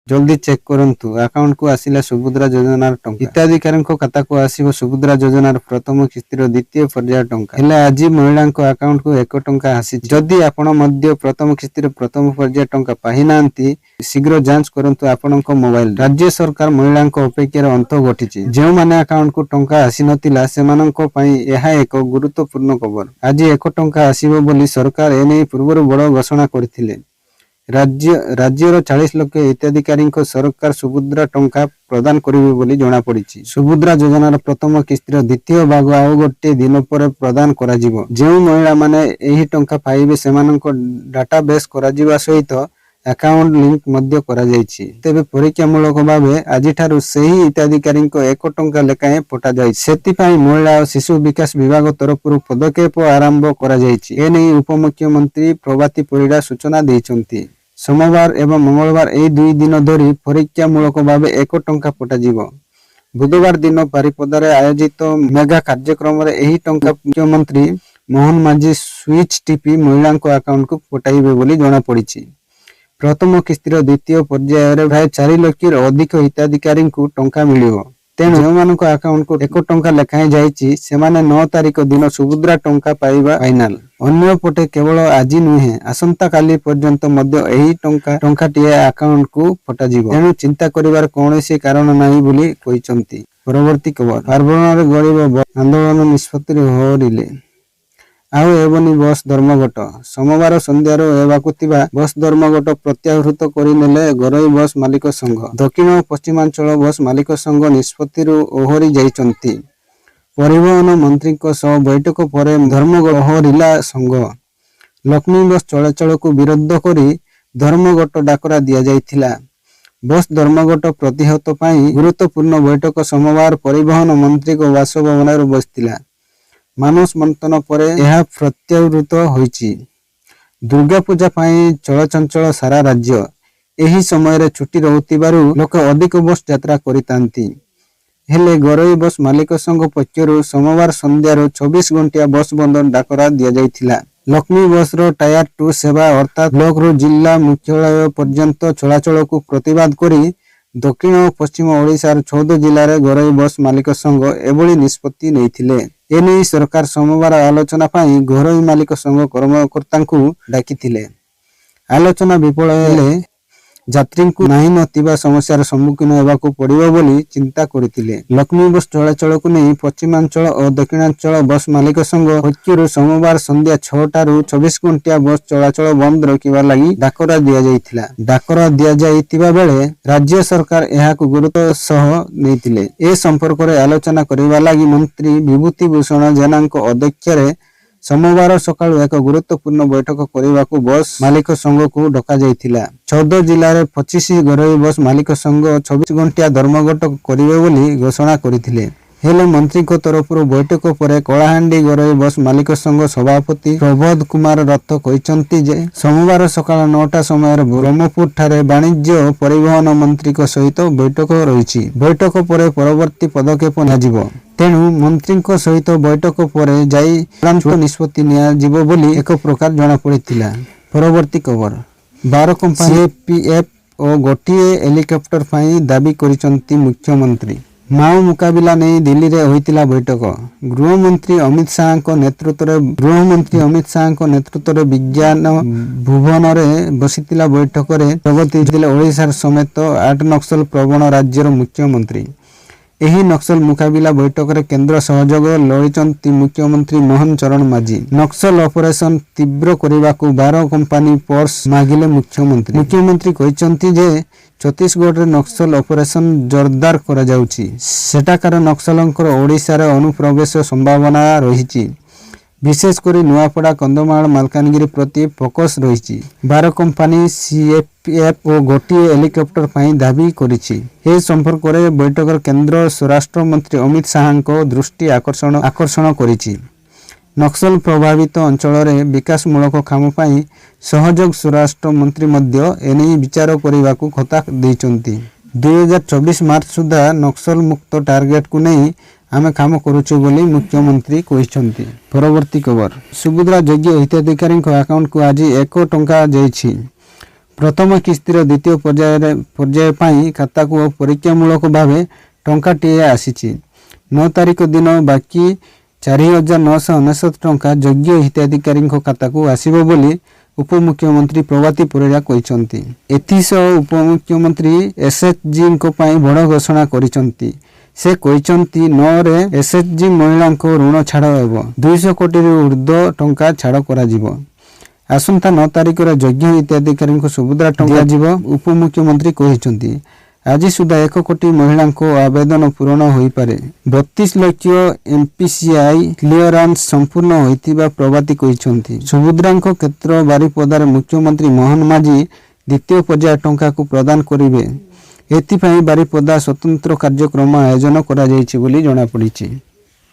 जल्दी चेक करंतु अकाउंट को आसिला सुभद्रा योजनार टंका हिताधिकारीଙ୍କ खाताକୁ ଆସିବ ସୁଭଦ୍ରା ଯୋଜନାର ପ୍ରଥମ କିସ୍ତିର ଦ୍ୱିତୀୟ ପର୍ଯ୍ୟାୟ ଟଙ୍କା। ହେଲେ ଆଜି ମହିଳାଙ୍କ ଆକାଉଣ୍ଟକୁ 1 ଟଙ୍କା ଆସିଛି। ଯଦି ଆପଣ ମଧ୍ୟ ପ୍ରଥମ କିସ୍ତିର ପ୍ରଥମ ପର୍ଯ୍ୟାୟ ଟଙ୍କା ପାଇନାହାନ୍ତି ଶୀଘ୍ର ଯାଞ୍ଚ କରନ୍ତୁ ଆପଣଙ୍କ ମୋବାଇଲ। ରାଜ୍ୟ ସରକାର ମହିଳାଙ୍କ ଅପେକ୍ଷାର ଅନ୍ତ ଘଟିଛି। ଯେଉଁମାନେ ଆକାଉଣ୍ଟକୁ ଟଙ୍କା ଆସିନଥିଲା ସେମାନଙ୍କ ପାଇଁ ଏହା ଏକ ଗୁରୁତ୍ୱପୂର୍ଣ୍ଣ ଖବର। ଆଜି 1 ଟଙ୍କା ଆସିବ ବୋଲି ସରକାର ଏନେଇ ପୂର୍ବରୁ ବଡ଼ ଘୋଷଣା କରିଥିଲେ। राज्यर 40 लाख हिताधिकारी सरकार सुभद्रा टंका प्रदान करेंगे बोली जना पड़ी। सुभद्रा योजनार प्रथम किस्तिर द्वितीय भाग आउ गोटे दिन पर प्रदान करा जिवो। जो महिला माने एही टंका पाइबे सेमानंको डाटाबेस करा जिवा सहित अकाउंट लिंक मध्य करा जायछि। तेबे परीक्षामूलक भावे आजिठारु सेही हिताधिकारींको 1 टंका लेखाएं पठा जाय। सेतिपाई महिला और शिशु विकास विभाग तरफरु पदक्षेप आरंभ करा जायछि। एनै उपमुख्यमंत्री प्रभाती परिडा सूचना दैछन्ति। सोमवार एवं मंगलवार एई 2 दिन धरी परीक्षामूलक भावे 1 टंका पठा जिवो। बुधवार दिन पारिपदारे आयोजित मेगा कार्यक्रम रे एही टंका मुख्यमंत्री मोहन माझी स्विच टीपी महिलांको अकाउंट को पठाइबे बोली जणा पड़िछि। प्रथम किस्तिर द्वितीय पर्यायर प्राय 4 लाख अधिक हिताधिकारी को टंका मिलिबो। तेणु जो अकाउंट को 1 टंका लेखाएं जाइछि सेमाने 9 तारिख दिन सुभद्रा टंका पाइबा फाइनाल। अन्य पटे केवल आज नुहे आसंता काली पर्यंत मध्य एही टंकाटिए अकाउंट को पठा जिवो। तेणु चिंता करिवार कोनोसी कारण नाही बोली कहिसंती। परवर्ती खबर पार्वणर गरीब आंदोलन निष्पत्ति होरिले आउ एवनी बस धर्मघट। सोमवार संध्यार हेबाकुथिबा बस धर्मघट प्रत्याहृत करिनेले घरोई बस मालिक संघ। दक्षिण और पश्चिमांचल बस मालिक संघ निष्पत्ति ओहरी जाइछन्ति। परिवहन मंत्री सह बैठक पर धर्मघट ओहरिला संघ। लक्ष्मी बस चलाचल को विरोध करी धर्मघट डाकरा दिया जाइथिला। बस धर्मघट प्रतिहत पाई गुरुत्वपूर्ण बैठक सोमवार परिवहन मंत्री को बासभवन बसथिला। मानस मंथन पर यह प्रत्यावृत होइछि। दुर्गा पूजा पाई चलचंचल सारा राज्य। एही समय रे छुट्टी रहउतिबारु लोक अधिक बस यात्रा करितांती। हेले घरोई बस मालिक संघ पक्षरु सोमवार संध्यार 24 घंटिया बस बंद डाकरा दिया जाइथिला। लक्ष्मी बस रो टायर 2 सेवा अर्थात ब्लॉक रो जिला मुख्यालय पर्यंत चलाचल को प्रतिवाद करी दक्षिण और पश्चिम ओडिशार 14 जिले में घरोई बस मालिक संघ एभली निष्पत्ति नैथिले। एने सरकार सोमवार आलोचना पाई घरोई मालिक संघ कर्मकर्ता डाकिथिले। आलोचना विफल हेले यात्री को नाही नथिबा समस्यार सम्मुखीन हेबाकू पड़िबो बोली चिंता करथिले। लक्ष्मी बस चलाचल को नहीं पश्चिमांचल और दक्षिणांचल बस मालिक संघ पक्षरु सोमवार संध्या 6 टारू 24 घंटिया बस चलाचल बंद रखिबा लागि डाकरा दिया जाइथिला। डाकरा दिया जाइतिबा बेले राज्य सरकार एहाकू गुरुत्व सह नैथिले। ए संपर्क रे आलोचना करिबा लागि मंत्री विभूति भूषण जेनांक अध्यक्षरे सोमवार सकाळु एक गुरुत्वपूर्ण बैठक करने बस मालिक संघ को डका जाइथिला। 14 जिले में 25 घरोई बस मालिक संघ 24 घंटिया धर्मघट करिवे बोली घोषणा करथिले। हेले मंत्री को तरफ बैठक पर कलाहांडी घरोई बस मालिक संघ सभापति प्रबोध कुमार रथ कहिसंती जे सोमवार सकाळ 9टा समय ब्रह्मपुर ठारे वाणिज्य और परिवहन मंत्री को सहित बैठक रही। बैठक पर परवर्ती पदक्षेप नियाजिबो। तेणु मंत्री सहित बैठक पर जाई निष्पत्ति नियाजिबो बोली एक प्रकार जना पड़िथिला। परवर्ती खबर 12 कंपनी सीएपीएफ और गोटिए हेलिकॉप्टर पाई दाबी करिसंती मुख्यमंत्री। माओ मुकाबिला नहीं दिल्ली रे होइतिला बैठक। गृहमंत्री अमित शाह नेतृत्व विज्ञान भुवन रे बसितिला बैठक रे प्रगति ओडिशा समेत 8 नक्सल प्रवण राज्यर मुख्यमंत्री। एही नक्सल मुकाबिला बैठक रे केंद्र सहयोग लोड़िचंती मुख्यमंत्री मोहन चरण माझी। नक्सल ऑपरेशन तीव्र करने को 12 कंपनी पर्स मागिले मुख्यमंत्री कहिसंती जे छत्तीसगढ़ रे नक्सल ऑपरेशन जोरदार करा जाउची। सेटाकार नक्सलंकर ओडिशा रे अनुप्रवेश संभावना रहिची। विशेष करी नुआपड़ा कंधमाल मालकानगिरी प्रति फोकस रही। 12 कंपनी सीएपीएफ और गोटिए हेलिकॉप्टर पाई दाबी करिछि। ए संपर्क में बैठक केंद्र स्वराष्ट्र मंत्री अमित शाह को दृष्टि आकर्षण करिछि। नक्सल प्रभावित अंचल रे विकासमूलक काम पाई सहयोग स्वराष्ट्र मंत्री मध्य एने विचार करने खता दैचंती। 2024 मार्च सुधा नक्सल मुक्त टार्गेट को नहीं आमे काम करुछु बोली मुख्यमंत्री कहिसंती। परवर्ती खबर सुभद्रा योग्य हिताधिकारी अकाउंट को आज 1 टंका जाइछि। प्रथम किस्तिर द्वितीय पर्याय पाई खाता को परीक्षामूलक भाव टंकाटीए आसीछि। 9 तारिख दिन बाकी 4,999 टंका योग्य हिताधिकारी खाता को आसीबो बोली उपमुख्यमंत्री प्रभाती परिड़ा कहिसंती। एथिसह उपमुख्यमंत्री एसएचजी पई बड़ घोषणा करिसंती। से कहिसंती 9 रे एसएचजी महिला ऋण छाड़ हेबो। 200 कोटी ऊर्ध्व टंका छाड़ करा जिवो। आसंता 9 तारिख रे योग्य हिताधिकारी सुभद्रा टंका जिवो उपमुख्यमंत्री कहिसंती। आज सुधा 1 कोटी महिला आवेदन पूरण हो पारे। 32 लाख एमपीसीआई क्लियरांस संपूर्ण होइतिबा प्रभाती कहिसंती। सुभद्रा क्षेत्र बारिपदार मुख्यमंत्री मोहन माझी द्वितीय पर्याय टंका को प्रदान करिवे। एथिपाई बारिपदा स्वतंत्र कार्यक्रम आयोजन करा जायछि बोली जणा पड़िछि।